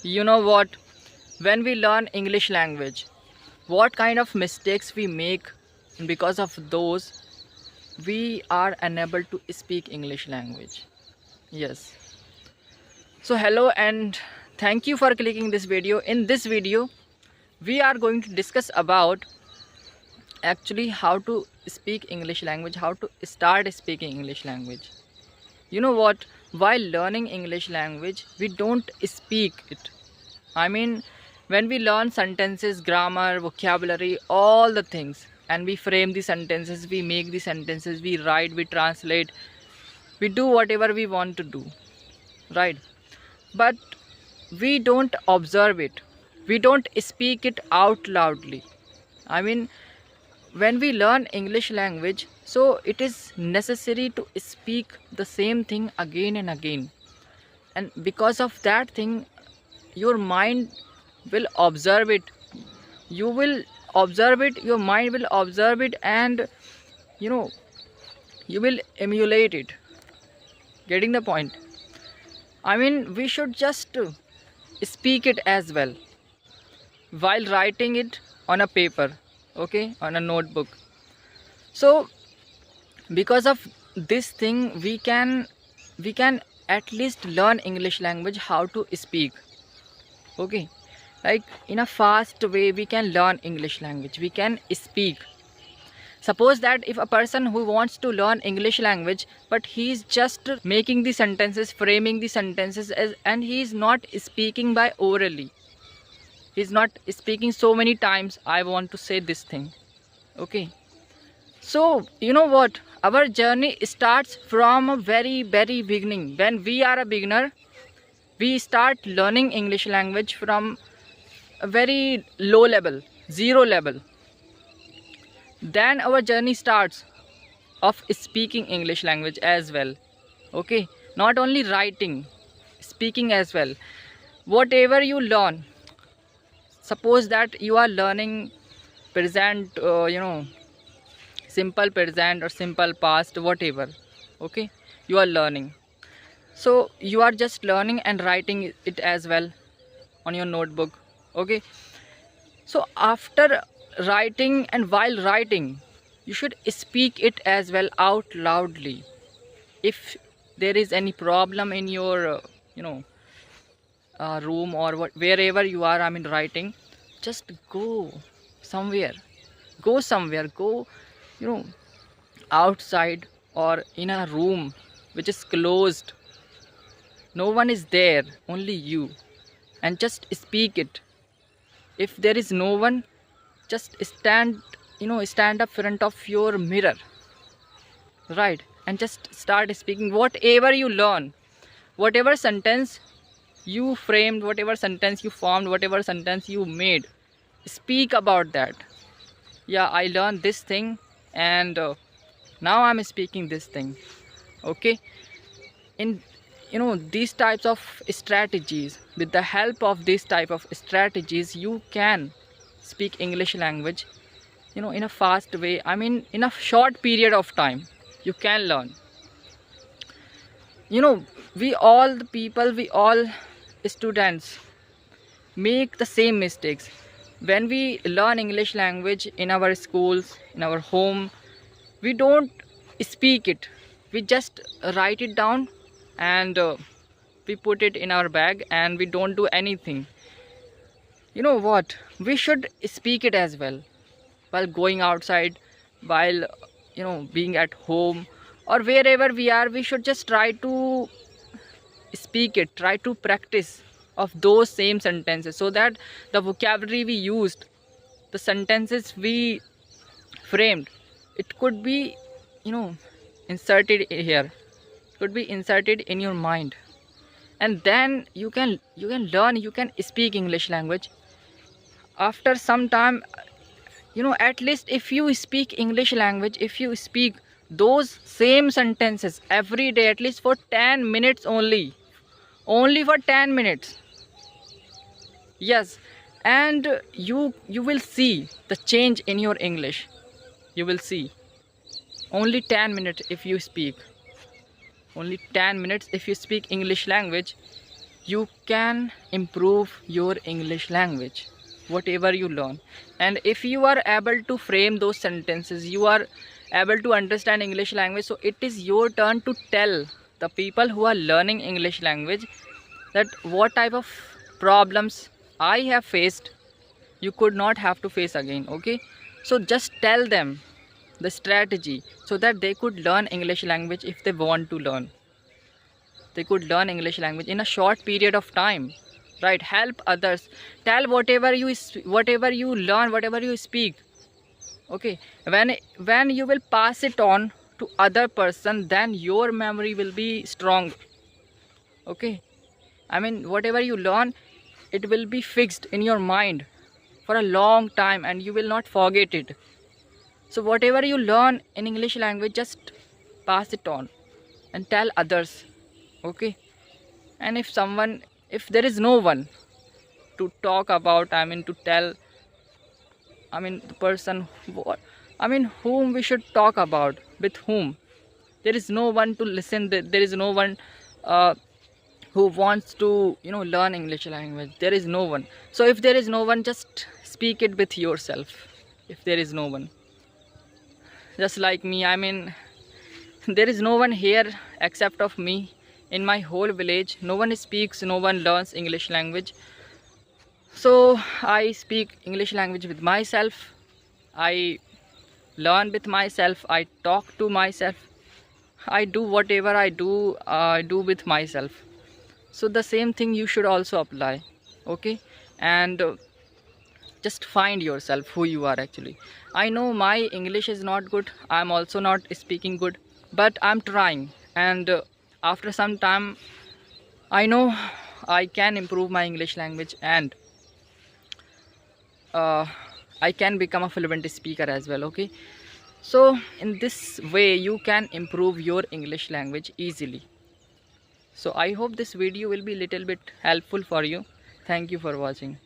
You know what? When we learn English language, what kind of mistakes we make, and because of those, we are unable to speak English language. Yes. So hello and thank you for clicking this video. In this video, we are going to discuss about actually how to speak English language, how to start speaking English language. You know what? While learning English language, we don't speak it. I mean, when we learn sentences, grammar, vocabulary, all the things, and we frame the sentences, we make the sentences, we write, we translate, we do whatever we want to do, right? But we don't observe it, we don't speak it out loudly. I mean, when we learn English language, so it is necessary to speak the same thing again and again, and because of that thing, your mind will observe it, you will observe it, your mind will observe it, and you know, you will emulate it. Getting the point? I mean, we should just speak it as well while writing it on a paper, okay, on a notebook. So because of this thing, we can at least learn English language, how to speak, okay. Like, in a fast way we can learn English language, we can speak. Suppose that if a person who wants to learn English language, but he is just making the sentences, framing the sentences and he is not speaking by orally, he is not speaking so many times, I want to say this thing, okay. So you know what, our journey starts from a very beginning. When we are a beginner, we start learning English language from a very low level, zero level. Then our journey starts of speaking English language as well, okay. Not only writing, speaking as well. Whatever you learn, suppose that you are learning present, simple present or simple past, whatever, okay, you are learning. So you are just learning and writing it as well on your notebook, okay. So after writing and while writing, you should speak it as well out loudly. If there is any problem in your room or wherever you are, I mean writing, just somewhere go somewhere, go, you know, outside or in a room which is closed, no one is there, only you, and just speak it. If there is no one, just stand up front of your mirror, right, and just start speaking whatever you learn, whatever sentence you framed, whatever sentence you formed, whatever sentence you made, speak about that. Yeah, I learned this thing, and now I'm speaking this thing, okay. In these types of strategies, with the help of this type of strategies, you can speak English language, in a fast way. I mean, in a short period of time you can learn. We all the people, we all students make the same mistakes. When we learn English language in our schools, in our home, we don't speak it, we just write it down, and we put it in our bag and we don't do anything. You know what, we should speak it as well while going outside, while being at home or wherever we are. We should just try to speak it, try to practice of those same sentences, so that the vocabulary we used, the sentences we framed, it could be inserted here, could be inserted in your mind, and then you can learn, you can speak English language after some time. At least if you speak English language, if you speak those same sentences every day, at least for 10 minutes only for 10 minutes, yes, and you will see the change in your English. You will see. Only 10 minutes if you speak, only 10 minutes if you speak English language, you can improve your English language, whatever you learn. And if you are able to frame those sentences, you are able to understand English language, so it is your turn to tell the people who are learning English language that what type of problems I have faced, you could not have to face again. Okay, so just tell them the strategy so that they could learn English language. If they want to learn, they could learn English language in a short period of time, right? Help others, tell whatever you learn, whatever you speak. Okay, when you will pass it on to other person, then your memory will be strong. Okay, I mean, whatever you learn, it will be fixed in your mind for a long time and you will not forget it. So whatever you learn in English language, just pass it on and tell others. Okay, and if there is no one to talk about, I mean, to tell, I mean, the person, what, I mean, whom we should talk about, with whom, there is no one to listen, there is no one who wants to, you know, learn English language. There is no one. So if there is no one, just speak it with yourself. If there is no one, just like me, I mean, there is no one here except of me. In my whole village, no one speaks, no one learns English language. So I speak English language with myself, I learn with myself, I talk to myself, I do whatever I do with myself. So the same thing you should also apply. Okay, and just find yourself who you are actually. I know my English is not good, I'm also not speaking good, but I'm trying, and after some time I know I can improve my English language, and I can become a fluent speaker as well. Okay, so in this way you can improve your English language easily. So I hope this video will be little bit helpful for you. Thank you for watching.